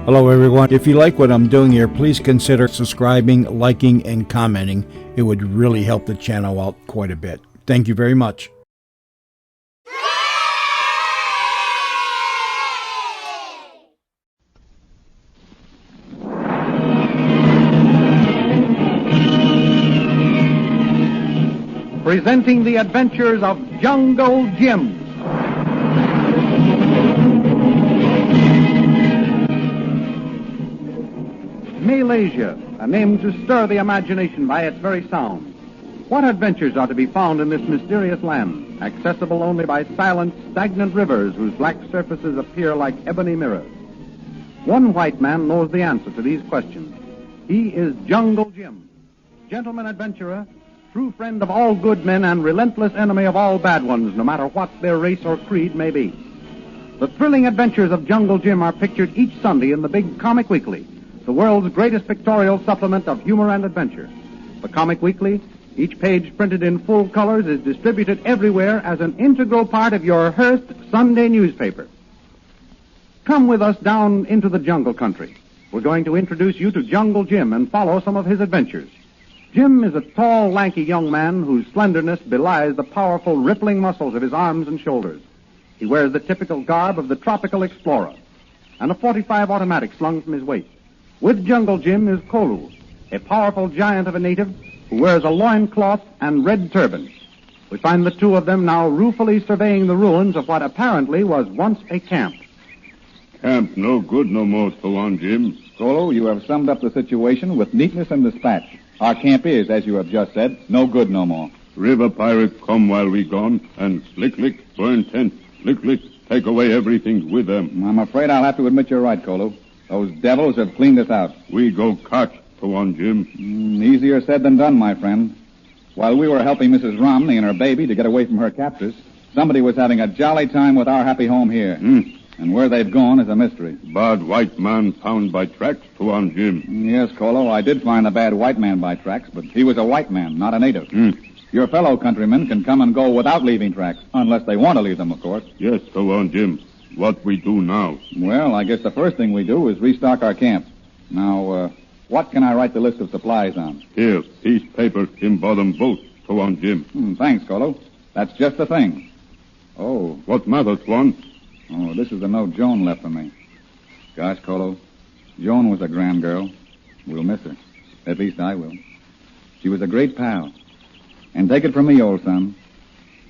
Hello, everyone. If you like what I'm doing here, please consider subscribing, liking, and commenting. It would really help the channel out quite a bit. Thank you very much. Presenting the adventures of Jungle Jim. Malaysia, a name to stir the imagination by its very sound. What adventures are to be found in this mysterious land, accessible only by silent, stagnant rivers whose black surfaces appear like ebony mirrors? One white man knows the answer to these questions. He is Jungle Jim, gentleman adventurer, true friend of all good men and relentless enemy of all bad ones, no matter what their race or creed may be. The thrilling adventures of Jungle Jim are pictured each Sunday in the big Comic Weekly, the world's greatest pictorial supplement of humor and adventure. The Comic Weekly, each page printed in full colors, is distributed everywhere as an integral part of your Hearst Sunday newspaper. Come with us down into the jungle country. We're going to introduce you to Jungle Jim and follow some of his adventures. Jim is a tall, lanky young man whose slenderness belies the powerful, rippling muscles of his arms and shoulders. He wears the typical garb of the tropical explorer and a .45 automatic slung from his waist. With Jungle Jim is Kolu, a powerful giant of a native who wears a loincloth and red turban. We find the two of them now ruefully surveying the ruins of what apparently was once a camp. Camp no good no more, so on, Jim. Kolu, you have summed up the situation with neatness and dispatch. Our camp is, as you have just said, no good no more. River pirate come while we gone, and lick, burn tent. Lick, take away everything with them. I'm afraid I'll have to admit you're right, Kolu. Those devils have cleaned us out. We go catch, so on, Jim. Easier said than done, my friend. While we were helping Mrs. Romney and her baby to get away from her captors, somebody was having a jolly time with our happy home here. And where they've gone is a mystery. Bad white man found by tracks, so on, Jim. Yes, Kolu, I did find the bad white man by tracks, but he was a white man, not a native. Your fellow countrymen can come and go without leaving tracks, unless they want to leave them, of course. Yes, so on, Jim. What we do now? Well, I guess the first thing we do is restock our camp. Now, what can I write the list of supplies on? Here, piece paper in bottom boat, so on, Jim. Thanks, Kolu. That's just the thing. Oh. What matter, Swan? Oh, this is the note Joan left for me. Gosh, Kolu, Joan was a grand girl. We'll miss her. At least I will. She was a great pal. And take it from me, old son,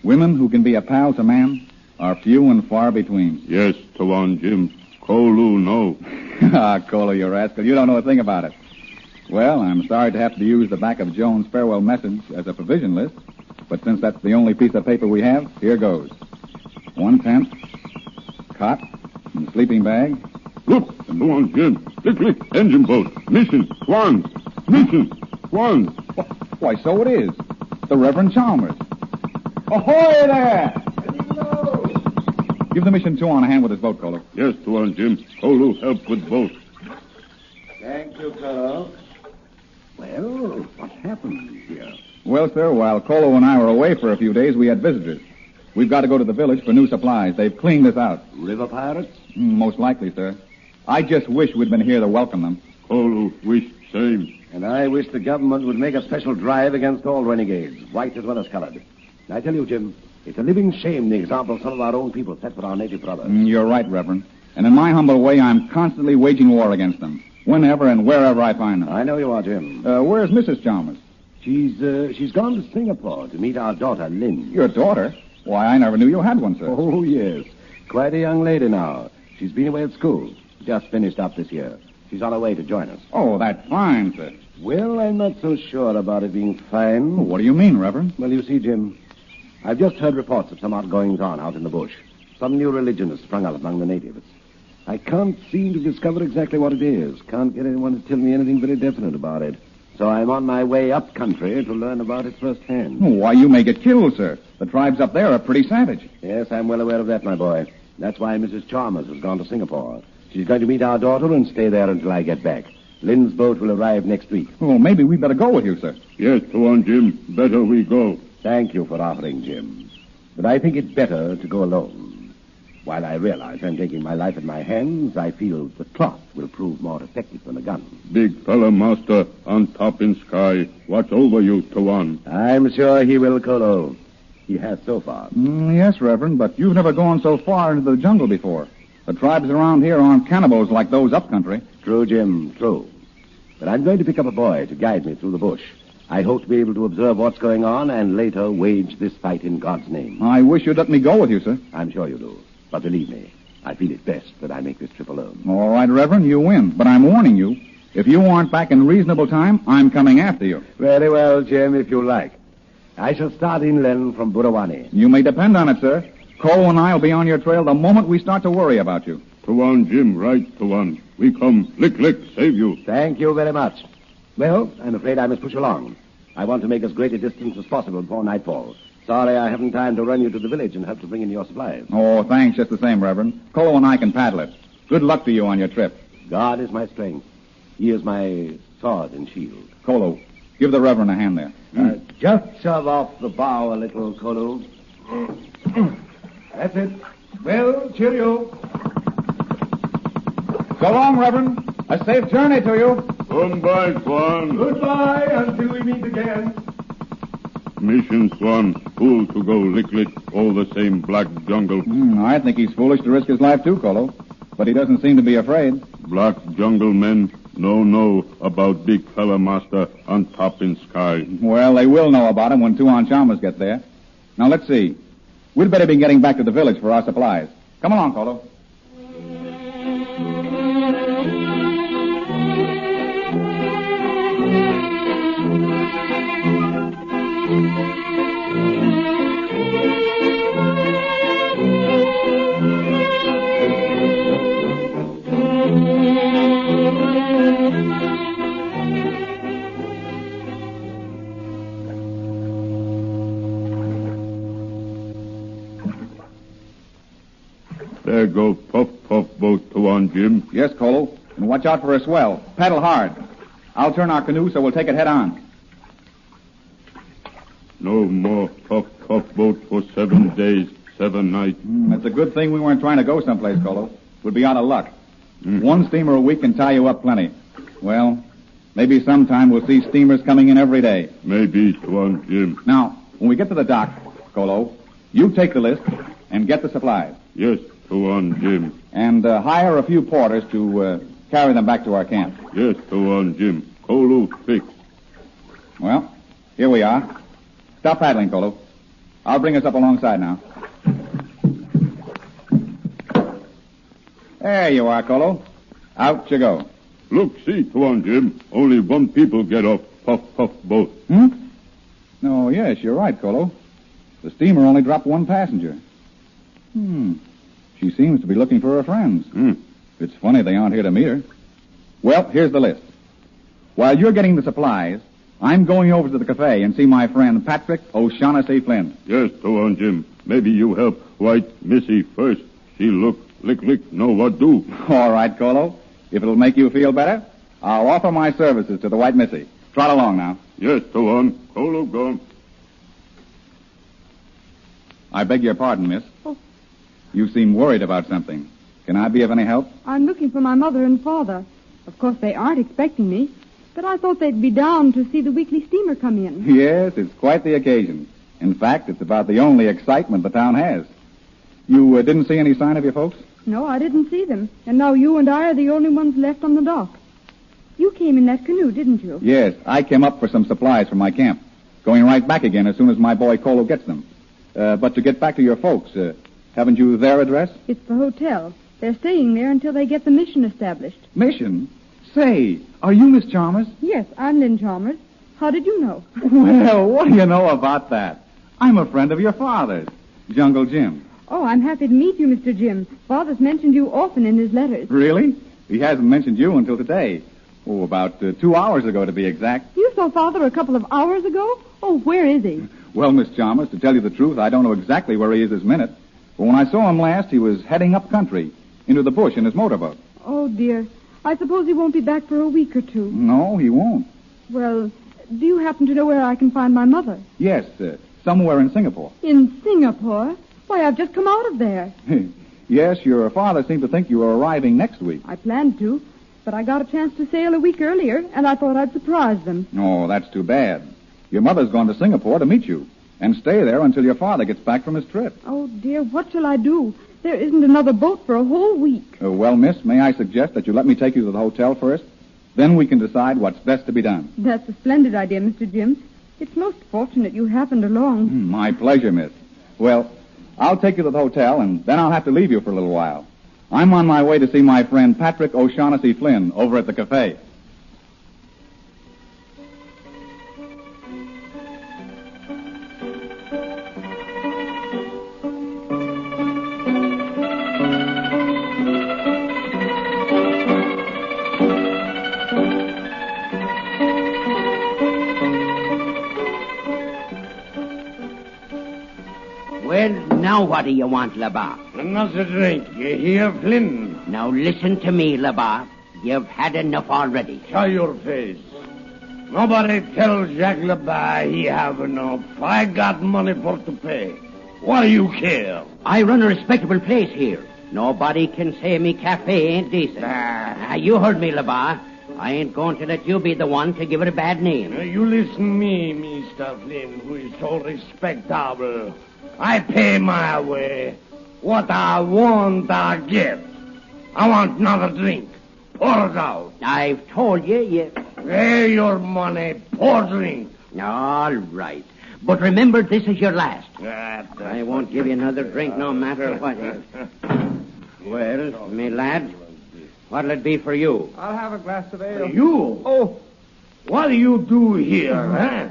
women who can be a pal to man are few and far between. Yes, so on, Jim. Kolu, no. Kolu, you rascal. You don't know a thing about it. Well, I'm sorry to have to use the back of Joan's farewell message as a provision list, but since that's the only piece of paper we have, here goes. 1 tent, cot, and sleeping bag. Look, so on, Jim. Lick, engine boat. Mission, Swans. Mission, Swans. Why, so it is. The Reverend Chalmers. Ahoy there! Give the Mission 2 on a hand with his boat, Kolu. Yes, so on, Jim. Kolu help with boat. Thank you, Kolu. Well, what happened here? Well, sir, while Kolu and I were away for a few days, we had visitors. We've got to go to the village for new supplies. They've cleaned us out. River pirates? Most likely, sir. I just wish we'd been here to welcome them. Kolu wish same. And I wish the government would make a special drive against all renegades, white as well as colored. I tell you, Jim, it's a living shame the example some of our own people set for our native brothers. You're right, Reverend. And in my humble way, I'm constantly waging war against them, whenever and wherever I find them. I know you are, Jim. Where's Mrs. Chalmers? She's gone to Singapore to meet our daughter, Lynn. Your daughter? Why, I never knew you had one, sir. Oh, yes. Quite a young lady now. She's been away at school. Just finished up this year. She's on her way to join us. Oh, that's fine, sir. Well, I'm not so sure about it being fine. What do you mean, Reverend? Well, you see, Jim, I've just heard reports of some outgoings-on out in the bush. Some new religion has sprung up among the natives. I can't seem to discover exactly what it is. Can't get anyone to tell me anything very definite about it. So I'm on my way up country to learn about it firsthand. Why, you may get killed, sir. The tribes up there are pretty savage. Yes, I'm well aware of that, my boy. That's why Mrs. Chalmers has gone to Singapore. She's going to meet our daughter and stay there until I get back. Lynn's boat will arrive next week. Well, maybe we better go with you, sir. Yes, go on, Jim. Better we go. Thank you for offering, Jim. But I think it's better to go alone. While I realize I'm taking my life in my hands, I feel the cloth will prove more effective than a gun. Big fella master on top in sky. Watch over you, Tuan. I'm sure he will, Kolo. He has so far. Yes, Reverend, but you've never gone so far into the jungle before. The tribes around here aren't cannibals like those up country. True, Jim, true. But I'm going to pick up a boy to guide me through the bush. I hope to be able to observe what's going on and later wage this fight in God's name. I wish you'd let me go with you, sir. I'm sure you do. But believe me, I feel it best that I make this trip alone. All right, Reverend, you win. But I'm warning you, if you aren't back in reasonable time, I'm coming after you. Very well, Jim, if you like. I shall start inland from Burawani. You may depend on it, sir. Cole and I will be on your trail the moment we start to worry about you. Tuan, Jim, right, Tuan. We come. Lick, lick, save you. Thank you very much. Well, I'm afraid I must push along. I want to make as great a distance as possible before nightfall. Sorry I haven't time to run you to the village and help to bring in your supplies. Oh, thanks just the same, Reverend. Cole and I can paddle it. Good luck to you on your trip. God is my strength. He is my sword and shield. Colo, give the Reverend a hand there. Just shove off the bow a little, Kolo. That's it. Well, cheerio. So long, Reverend. A safe journey to you. Come by, Tuan. Goodbye until we meet again. Mission, Tuan. Fool to go lick, lick. All the same black jungle. I think he's foolish to risk his life, too, Colo. But he doesn't seem to be afraid. Black jungle men know about big fella master on top in sky. Well, they will know about him when Tuan Chalmers get there. Now, let's see. We'd better be getting back to the village for our supplies. Come along, Colo. There go puff, puff boat, Tuan, Jim. Yes, Colo. And watch out for a swell. Paddle hard. I'll turn our canoe so we'll take it head on. No more puff, puff boat for 7 days, 7 nights. It's a good thing we weren't trying to go someplace, Colo. We'd be out of luck. One steamer a week can tie you up plenty. Well, maybe sometime we'll see steamers coming in every day. Maybe, Tuan, Jim. Now, when we get to the dock, Colo, you take the list and get the supplies. Yes, Tuan, Jim. And hire a few porters to carry them back to our camp. Yes, Tuan, Jim. Kolu, fix. Well, here we are. Stop paddling, Colo. I'll bring us up alongside now. There you are, Colo. Out you go. Look, see, Tuan, Jim. Only one people get off puff, puff boat. Oh, yes, you're right, Colo. The steamer only dropped one passenger. She seems to be looking for her friends. It's funny they aren't here to meet her. Well, here's the list. While you're getting the supplies, I'm going over to the cafe and see my friend Patrick O'Shaughnessy Flint. Yes, Tuan, Jim. Maybe you help White Missy first. She look, lick, lick, know what do. All right, Colo. If it'll make you feel better, I'll offer my services to the White Missy. Trot along now. Yes, Tuan. Kolu, gone. I beg your pardon, miss. Oh. You seem worried about something. Can I be of any help? I'm looking for my mother and father. Of course, they aren't expecting me, but I thought they'd be down to see the weekly steamer come in. Yes, it's quite the occasion. In fact, it's about the only excitement the town has. You didn't see any sign of your folks? No, I didn't see them. And now you and I are the only ones left on the dock. You came in that canoe, didn't you? Yes, I came up for some supplies from my camp. Going right back again as soon as my boy Colo gets them. But to get back to your folks, haven't you their address? It's the hotel. They're staying there until they get the mission established. Mission? Say, are you Miss Chalmers? Yes, I'm Lynn Chalmers. How did you know? Well, what do you know about that? I'm a friend of your father's, Jungle Jim. Oh, I'm happy to meet you, Mr. Jim. Father's mentioned you often in his letters. Really? He hasn't mentioned you until today. Oh, about 2 hours ago, to be exact. You saw Father a couple of hours ago? Oh, where is he? Well, Miss Chalmers, to tell you the truth, I don't know exactly where he is this minute. But when I saw him last, he was heading up country, into the bush in his motorboat. Oh, dear. I suppose he won't be back for a week or two. No, he won't. Well, do you happen to know where I can find my mother? Yes, somewhere in Singapore. In Singapore? Why, I've just come out of there. Yes, your father seemed to think you were arriving next week. I planned to, but I got a chance to sail a week earlier, and I thought I'd surprise them. Oh, that's too bad. Your mother's gone to Singapore to meet you and stay there until your father gets back from his trip. Oh, dear, what shall I do? There isn't another boat for a whole week. Well, miss, may I suggest that you let me take you to the hotel first? Then we can decide what's best to be done. That's a splendid idea, Mr. Jim. It's most fortunate you happened along. My pleasure, miss. Well, I'll take you to the hotel, and then I'll have to leave you for a little while. I'm on my way to see my friend Patrick O'Shaughnessy Flynn over at the cafe. Well, now what do you want, LeBar? Another drink. You hear, Flynn? Now listen to me, LeBar. You've had enough already. Show your face. Nobody tells Jacques LeBar he have enough. I got money for to pay. What do you care? I run a respectable place here. Nobody can say me cafe ain't decent. You heard me, LeBar. I ain't going to let you be the one to give it a bad name. You listen me, Mr. Flynn, who is so respectable. I pay my way. What I want, I get. I want another drink. Pour it out. I've told you. Pay your money. Pour drink. All right. But remember, this is your last. I won't give you another drink no matter what. Well, me lad, what'll it be for you? I'll have a glass of ale. You? Oh. What do you do here, huh?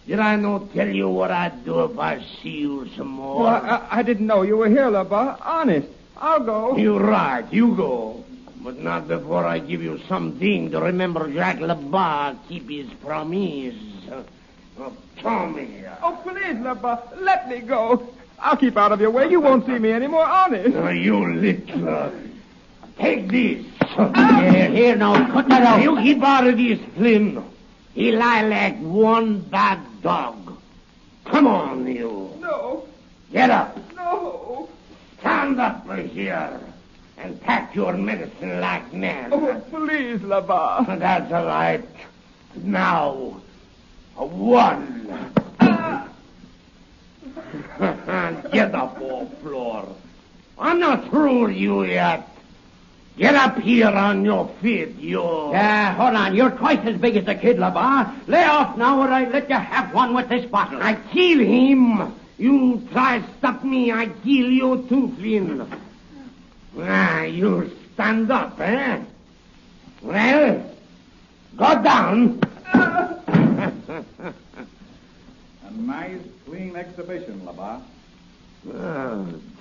Did I not tell you what I'd do if I see you some more? Well, I didn't know you were here, LeBar. Honest. I'll go. You're right. You go. But not before I give you something to remember Jacques LeBar keep his promise. Tommy. Oh, please, LeBar. Let me go. I'll keep out of your way. You won't see me anymore. Honest. You little... Take this. Here, now, cut that out. You keep out of this, Flynn. He lie like one bad dog. Come on, you. No. Get up. No. Stand up here and pack your medicine like men. Oh, please, LeBar. That's all right. Now, one. Get up off floor. I'm not through with you yet. Get up here on your feet, you. Hold on. You're twice as big as the kid, LeBar. Lay off now, or I let you have one with this bottle. I kill him. You try stop me, I kill you too, Flynn. You stand up, eh? Well, go down. A nice, clean exhibition, LeBar.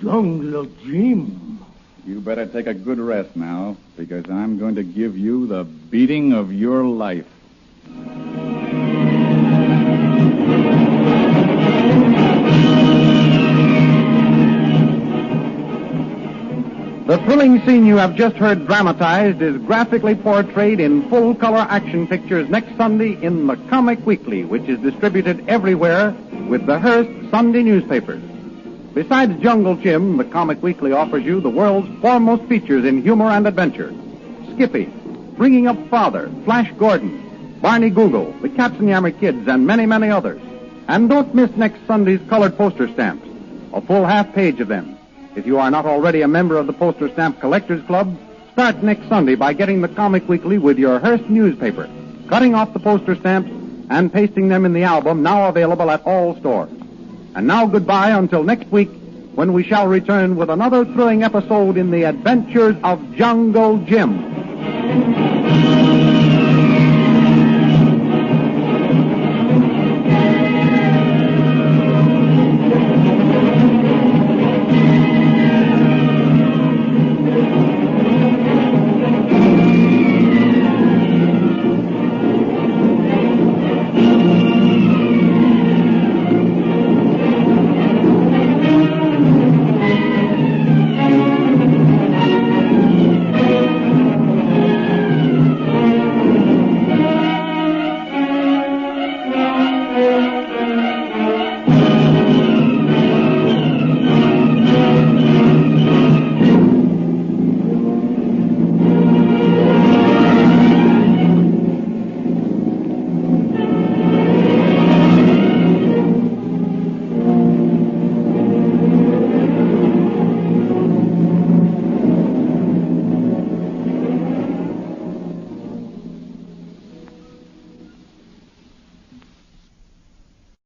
Jungle Jim. You better take a good rest now, because I'm going to give you the beating of your life. The thrilling scene you have just heard dramatized is graphically portrayed in full-color action pictures next Sunday in the Comic Weekly, which is distributed everywhere with the Hearst Sunday newspapers. Besides Jungle Jim, the Comic Weekly offers you the world's foremost features in humor and adventure. Skippy, Bringing Up Father, Flash Gordon, Barney Google, the Katzenjammer Kids, and many, many others. And don't miss next Sunday's colored poster stamps, a full half page of them. If you are not already a member of the Poster Stamp Collectors Club, start next Sunday by getting the Comic Weekly with your Hearst newspaper, cutting off the poster stamps and pasting them in the album now available at all stores. And now goodbye until next week, when we shall return with another thrilling episode in the adventures of Jungle Jim.